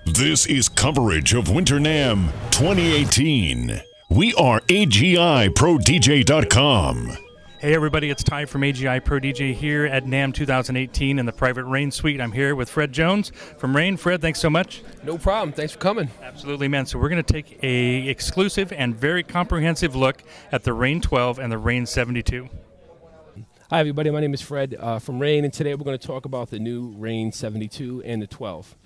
This is coverage of Winter NAMM 2018. We are AGIProDJ.com. Hey everybody, it's Ty from AGI Pro DJ here at NAMM 2018 in the private RANE suite. I'm here with Fred Jones from RANE. Fred, thanks so much. No problem. Thanks for coming. Absolutely, man. So we're going to take a exclusive and very comprehensive look at the RANE 12 and the RANE 72. Hi everybody, my name is Fred from RANE, and today we're going to talk about the new RANE 72 and the 12.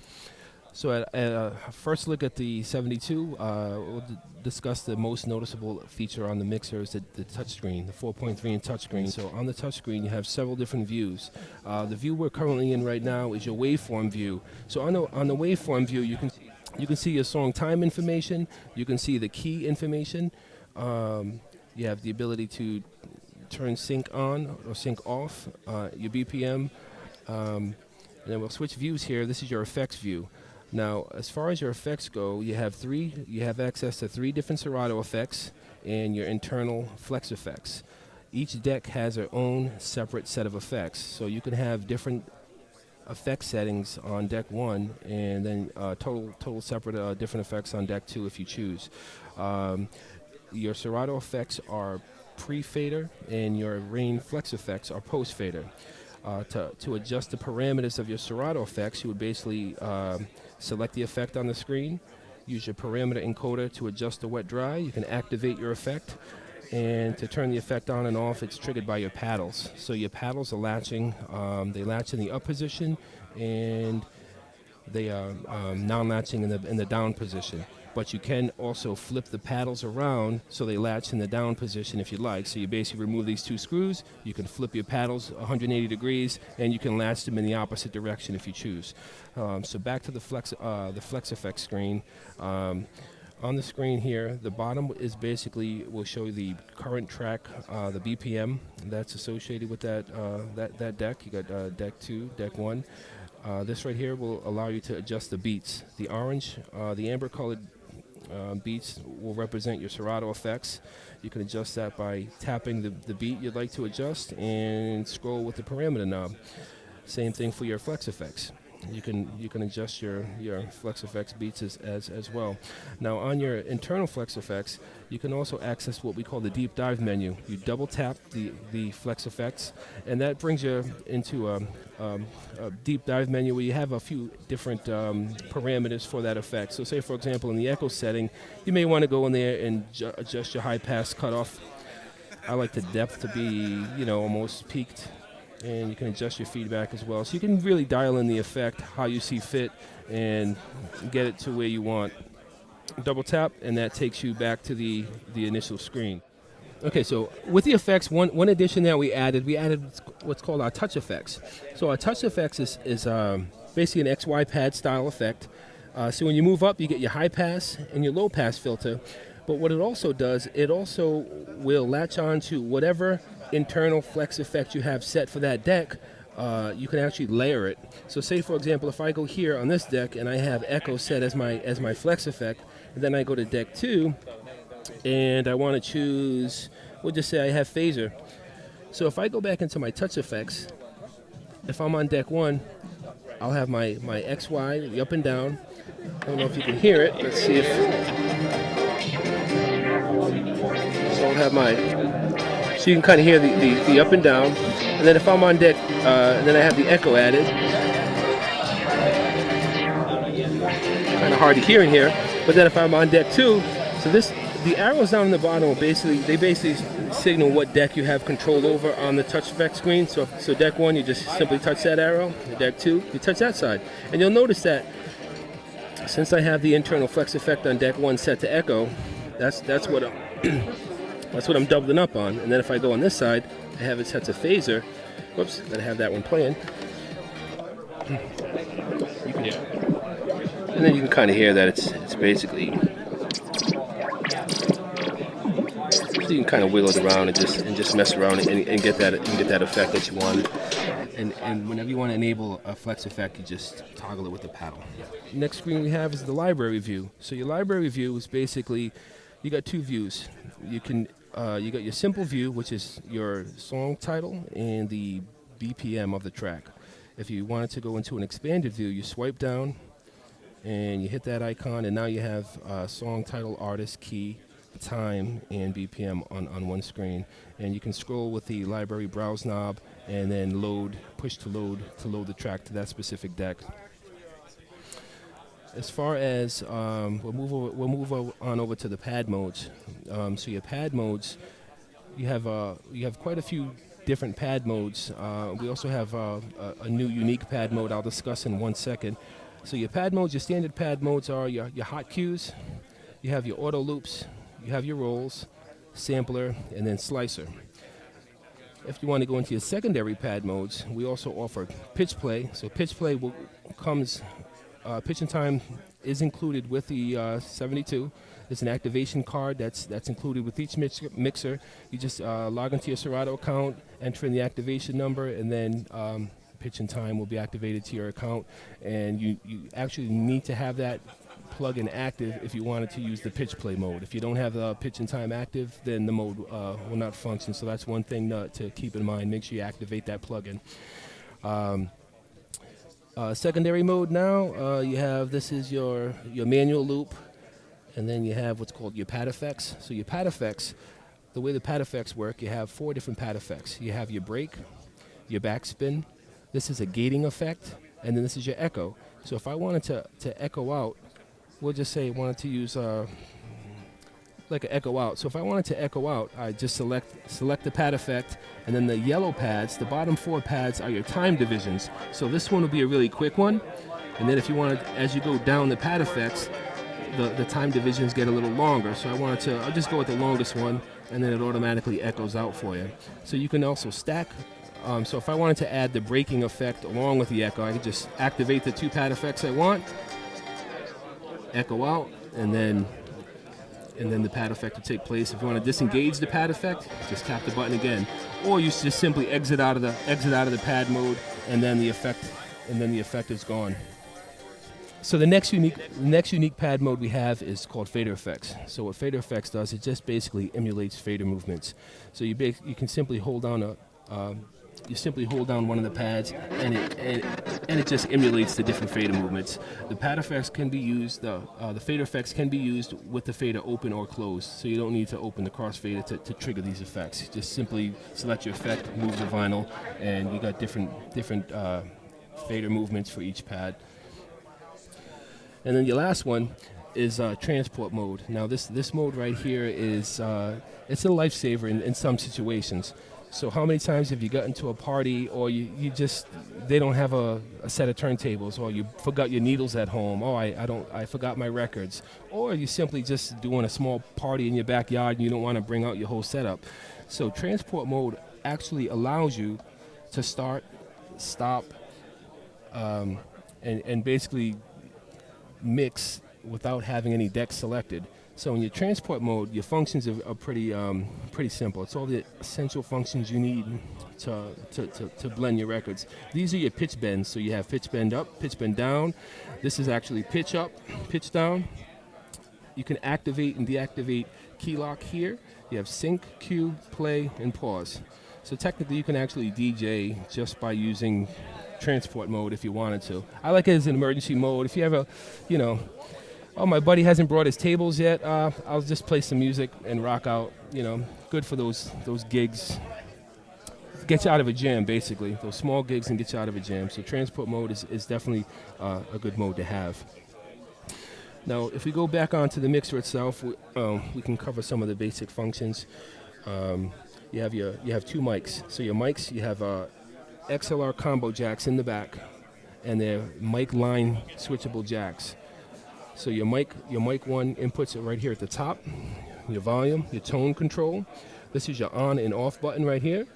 So at a first look at the 72, we'll discuss the most noticeable feature on the mixer is the touchscreen, the 4.3-inch touchscreen. So on the touchscreen, you have several different views. The view we're currently in right now is your waveform view. So on the waveform view, you can see your song time information. You can see the key information. You have the ability to turn sync on or sync off, your BPM. And then we'll switch views here. This is your effects view. Now, as far as your effects go, you have access to 3 different Serato effects and your internal flex effects. Each deck has their own separate set of effects, so you can have different effect settings on deck 1 and then total separate different effects on deck 2 if you choose. Your Serato effects are pre-fader and your RANE flex effects are post-fader. To adjust the parameters of your Serato effects, you would basically select the effect on the screen, use your parameter encoder to adjust the wet-dry. You can activate your effect, and to turn the effect on and off, it's triggered by your paddles. So your paddles are latching. They latch in the up position, and they are non-latching in the down position. But you can also flip the paddles around so they latch in the down position if you like. So you basically remove these 2 screws, you can flip your paddles 180 degrees, and you can latch them in the opposite direction if you choose. So back to the flex effect screen. On the screen here, the bottom is basically will show you the current track, the BPM that's associated with that deck. You got deck 2, deck 1. This right here will allow you to adjust the beats. The orange, the amber colored beats will represent your Serato effects. You can adjust that by tapping the beat you'd like to adjust and scroll with the parameter knob. Same thing for your flex effects. You can adjust your flex effects beats as well. Now on your internal flex effects, you can also access what we call the deep dive menu. You double tap the flex effects, and that brings you into a deep dive menu where you have a few different parameters for that effect. So say for example in the echo setting, you may want to go in there and adjust your high pass cutoff. I like the depth to be almost peaked. And you can adjust your feedback as well. So you can really dial in the effect how you see fit and get it to where you want. Double tap, and that takes you back to the initial screen. Okay, so with the effects, one addition that we added what's called our touch effects. So our touch effects is basically an XY pad style effect. So when you move up, you get your high pass and your low pass filter. But what it also does, it also will latch on to whatever internal flex effect you have set for that deck. You can actually layer it. So say for example, if I go here on this deck and I have echo set as my flex effect, and then I go to deck 2 and I want to choose, we'll just say I have phaser. So if I go back into my touch effects, if I'm on deck 1, I'll have my XY, the up and down. I don't know if you can hear it. Let's see if... So I'll have so you can kind of hear the up and down. And then if I'm on deck, then I have the echo added. Kind of hard to hear in here. But then if I'm on deck 2, so the arrows down in the bottom they basically signal what deck you have control over on the touch effect screen. So deck 1, you just simply touch that arrow. Deck 2, you touch that side. And you'll notice that since I have the internal flex effect on deck 1 set to echo, that's what I'm doubling up on. And then if I go on this side, I have it set to phaser. Whoops, gotta have that one playing. And then you can kind of hear that it's basically. So you can kind of wiggle it around and just mess around and get that effect that you want. And whenever you want to enable a flex effect, you just toggle it with the paddle. Next screen we have is the library view. So your library view is basically, you got 2 views. You got your simple view, which is your song title and the BPM of the track. If you wanted to go into an expanded view, you swipe down and you hit that icon, and now you have song title, artist, key, time, and BPM on one screen. And you can scroll with the library browse knob and then push to load the track to that specific deck. As far as we'll move on over to the pad modes. So your pad modes, you have quite a few different pad modes. We also have a new unique pad mode I'll discuss in 1 second. So your pad modes, your standard pad modes are your hot cues, you have your auto loops, you have your rolls, sampler, and then slicer. If you want to go into your secondary pad modes, we also offer pitch play. So pitch play pitch and time is included with the 72. There's an activation card that's included with each mixer. You just log into your Serato account, enter in the activation number, and then pitch and time will be activated to your account. And you actually need to have that plugin active if you wanted to use the pitch play mode. If you don't have the pitch and time active, then the mode will not function. So that's one thing to keep in mind. Make sure you activate that plugin. Secondary mode now, you have, this is your manual loop, and then you have what's called your pad effects. So your pad effects, the way the pad effects work, you have 4 different pad effects. You have your break, your backspin, this is a gating effect, and then this is your echo. So if I wanted to echo out, we'll just say I wanted to use like an echo out. So if I wanted to echo out, I just select the pad effect, and then the yellow pads, the bottom 4 pads are your time divisions. So this one will be a really quick one, and then if you wanted, as you go down the pad effects, the time divisions get a little longer. So I'll just go with the longest one, and then it automatically echoes out for you. So you can also stack. So if I wanted to add the breaking effect along with the echo, I could just activate the 2 pad effects I want, echo out, and then the pad effect will take place. If you want to disengage the pad effect, just tap the button again, or you just simply exit out of the pad mode, and then the effect is gone. So the next unique pad mode we have is called fader effects. So what fader effects does, it just basically emulates fader movements. So you can simply hold down one of the pads, and it just emulates the different fader movements. The pad effects can be used, the fader effects can be used with the fader open or closed, so you don't need to open the crossfader to trigger these effects. Just simply select your effect, move the vinyl, and you got different fader movements for each pad. And then your last one is transport mode. Now this mode right here is it's a lifesaver in some situations. So how many times have you gotten to a party, or they don't have a set of turntables, or you forgot your needles at home, or I forgot my records, or you simply just doing a small party in your backyard and you don't want to bring out your whole setup. So transport mode actually allows you to start, stop, and basically mix without having any decks selected. So in your transport mode, your functions are pretty simple. It's all the essential functions you need to blend your records. These are your pitch bends. So you have pitch bend up, pitch bend down. This is actually pitch up, pitch down. You can activate and deactivate key lock here. You have sync, cue, play, and pause. So technically you can actually DJ just by using transport mode if you wanted to. I like it as an emergency mode. If you ever, oh, my buddy hasn't brought his tables yet, I'll just play some music and rock out. Good for those gigs. Get you out of a jam, basically. Those small gigs and get you out of a jam. So transport mode is definitely a good mode to have. Now, if we go back onto the mixer itself, we can cover some of the basic functions. You have 2 mics. So your mics, you have XLR combo jacks in the back, and they're mic line switchable jacks. So your mic 1 inputs are right here at the top. Your volume, your tone control. This is your on and off button right here.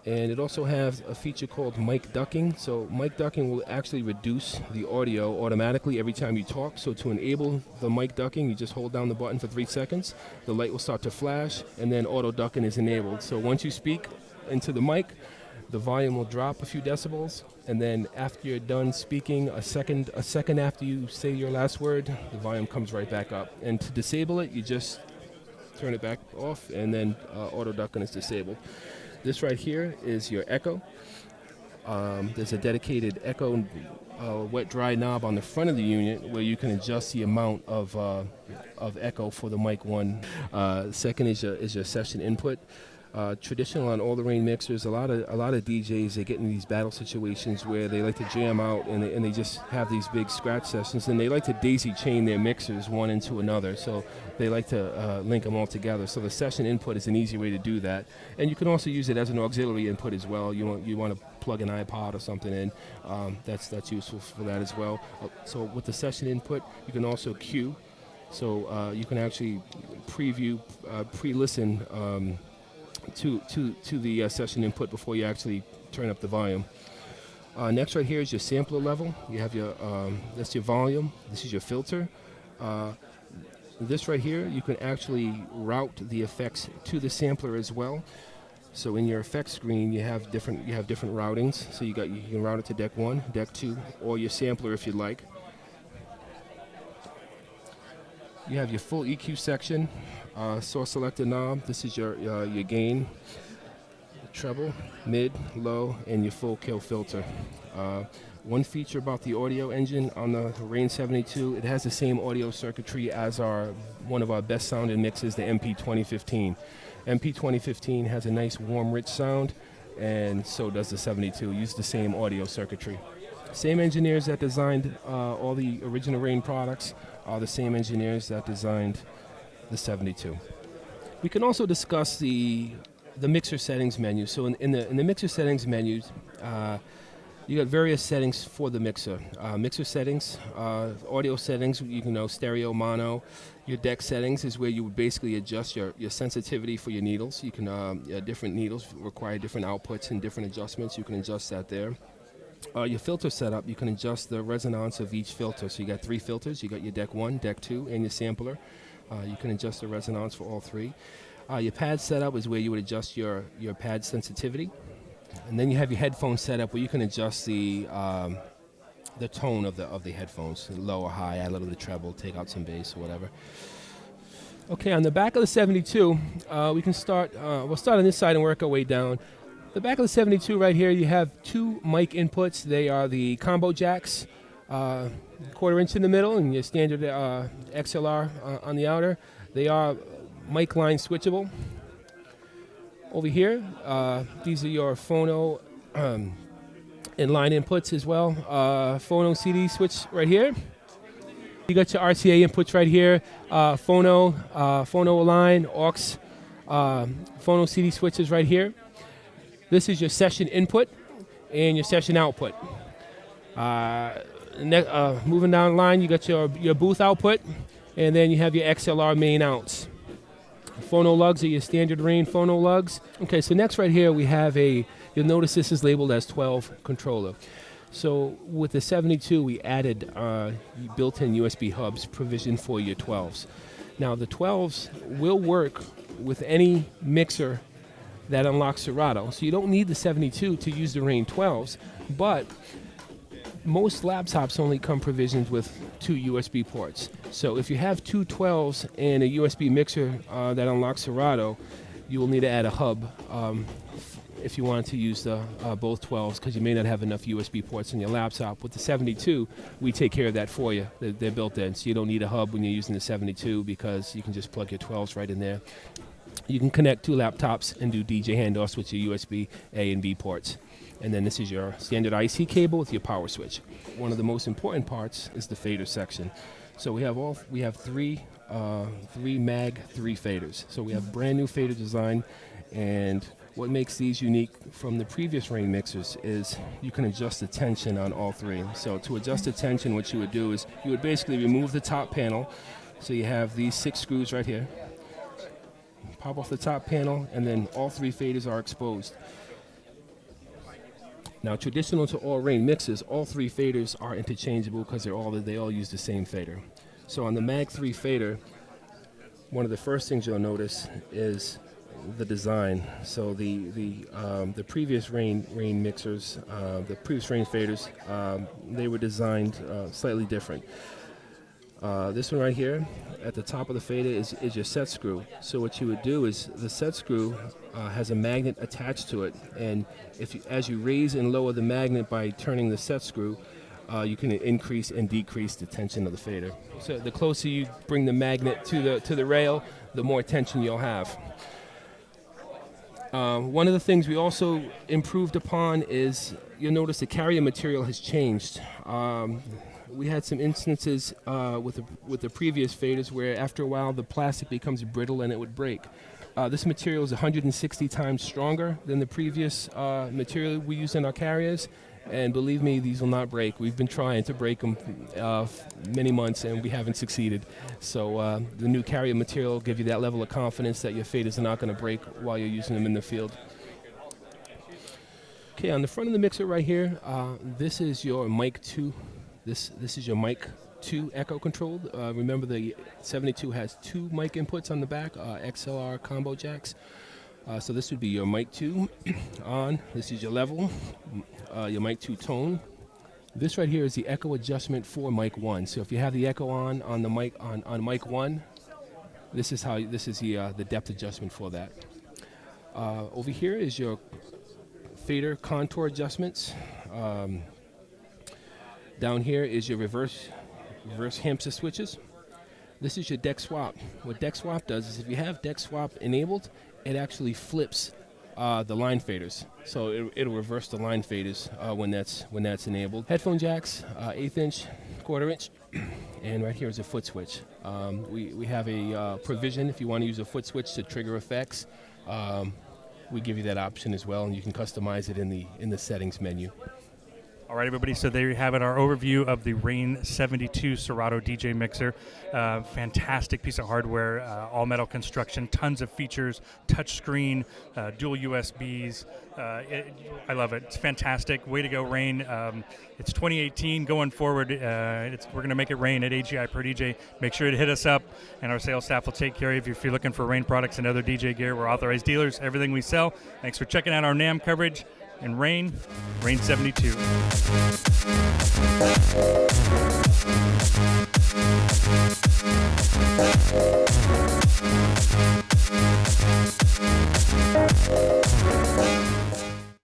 And it also has a feature called mic ducking. So mic ducking will actually reduce the audio automatically every time you talk. So to enable the mic ducking, you just hold down the button for 3 seconds. The light will start to flash, and then auto ducking is enabled. So once you speak into the mic, the volume will drop a few decibels, and then after you're done speaking, a second after you say your last word, the volume comes right back up. And to disable it, you just turn it back off, and then auto ducking is disabled. This right here is your echo. There's a dedicated echo wet-dry knob on the front of the unit where you can adjust the amount of echo for the mic 1. Second is your session input. Traditional on all the RANE mixers, a lot of DJs, they get in these battle situations where they like to jam out and they just have these big scratch sessions, and they like to daisy chain their mixers one into another, so they like to link them all together. So the session input is an easy way to do that, and you can also use it as an auxiliary input as well. You want to plug an iPod or something in, that's useful for that as well. So with the session input, you can also cue, so you can actually preview, pre-listen to the session input before you actually turn up the volume. Next right here is your sampler level. You have your that's your volume. This is your filter. This right here, you can actually route the effects to the sampler as well. So in your effects screen, you have different routings. So you can route it to deck 1, deck 2, or your sampler if you'd like. You have your full EQ section, source selector knob. This is your gain, treble, mid, low, and your full kill filter. One feature about the audio engine on the RANE 72, it has the same audio circuitry as one of our best sounding mixes, the MP2015. MP2015 has a nice warm, rich sound, and so does the 72. Use the same audio circuitry. Same engineers that designed all the original RANE products are the same engineers that designed the 72. We can also discuss the mixer settings menu. So in the mixer settings menu, you got various settings for the mixer. Mixer settings, audio settings, you can know stereo, mono. Your deck settings is where you would basically adjust your sensitivity for your needles. You can different needles require different outputs and different adjustments. You can adjust that there. Your filter setup, you can adjust the resonance of each filter. So you got 3 filters. You got your deck 1, deck 2, and your sampler. You can adjust the resonance for all 3. Your pad setup is where you would adjust your pad sensitivity. And then you have your headphone setup where you can adjust the tone of the headphones, low or high, add a little bit of treble, take out some bass or whatever. Okay, on the back of the 72, we can start. We'll start on this side and work our way down. The back of the 72 right here, you have 2 mic inputs. They are the combo jacks, 1/4 inch in the middle, and your standard XLR on the outer. They are mic line switchable. Over here, these are your phono inline inputs as well. Phono CD switch right here. You got your RCA inputs right here. Phono line, aux, phono CD switches right here. This is your session input and your session output. Moving down the line, you got your booth output, and then you have your XLR main outs. Phono lugs are your standard RANE phono lugs. Okay, so next right here we have you'll notice this is labeled as 12 controller. So with the 72, we added built-in USB hubs provisioned for your 12s. Now the 12s will work with any mixer that unlocks Serato. So you don't need the 72 to use the RANE 12s, but most laptops only come provisioned with 2 USB ports. So if you have 2 12s and a USB mixer that unlocks Serato, you will need to add a hub if you want to use both 12s, because you may not have enough USB ports in your laptop. With the 72, we take care of that for you. They're built in, so you don't need a hub when you're using the 72 because you can just plug your 12s right in there. You can connect 2 laptops and do DJ handoffs with your USB A and B ports. And then this is your standard IC cable with your power switch. One of the most important parts is the fader section. So we have three mag 3 faders. So we have brand new fader design, and what makes these unique from the previous RANE mixers is you can adjust the tension on all 3. So to adjust the tension, what you would do is you would basically remove the top panel. So you have these 6 screws right here. Pop off the top panel, and then all 3 faders are exposed. Now, traditional to all RANE mixes, all 3 faders are interchangeable because they all use the same fader. So on the Mag 3 fader, one of the first things you'll notice is the design. So the previous RANE mixers, the previous RANE faders, they were designed slightly different. This one right here at the top of the fader is your set screw. So what you would do is the set screw has a magnet attached to it, and as you raise and lower the magnet by turning the set screw, you can increase and decrease the tension of the fader. So the closer you bring the magnet to the rail, the more tension you'll have. One of the things we also improved upon is you'll notice the carrier material has changed. We had some instances with the previous faders where after a while the plastic becomes brittle and it would break. This material is 160 times stronger than the previous material we use in our carriers, and believe me, these will not break. We've been trying to break them many months and we haven't succeeded. So the new carrier material will give you that level of confidence that your faders are not going to break while you're using them in the field. Okay, on the front of the mixer right here, this is your mic 2. This is your mic 2 echo controlled. Remember the 72 has 2 mic inputs on the back, XLR combo jacks. So this would be your mic 2 on. This is your level, your mic 2 tone. This right here is the echo adjustment for mic 1. So if you have the echo on the mic on mic 1, this is the depth adjustment for that. Over here is your fader contour adjustments. Down here is your reverse hamster switches. This is your deck swap. What deck swap does is if you have deck swap enabled, it actually flips the line faders. So it'll reverse the line faders when that's enabled. Headphone jacks, 1/8 inch, 1/4 inch, and right here is a foot switch. We have a provision if you want to use a foot switch to trigger effects. We give you that option as well, and you can customize it in the settings menu. All right, everybody, so there you have it, our overview of the RANE 72 Serato DJ mixer. Fantastic piece of hardware, all metal construction, tons of features, touch screen, dual USBs. I love it. It's fantastic. Way to go, RANE. It's 2018. Going forward, we're going to make it rain at AGI Pro DJ. Make sure to hit us up, and our sales staff will take care of you. If you're looking for RANE products and other DJ gear, we're authorized dealers, everything we sell. Thanks for checking out our NAMM coverage. And RANE 72.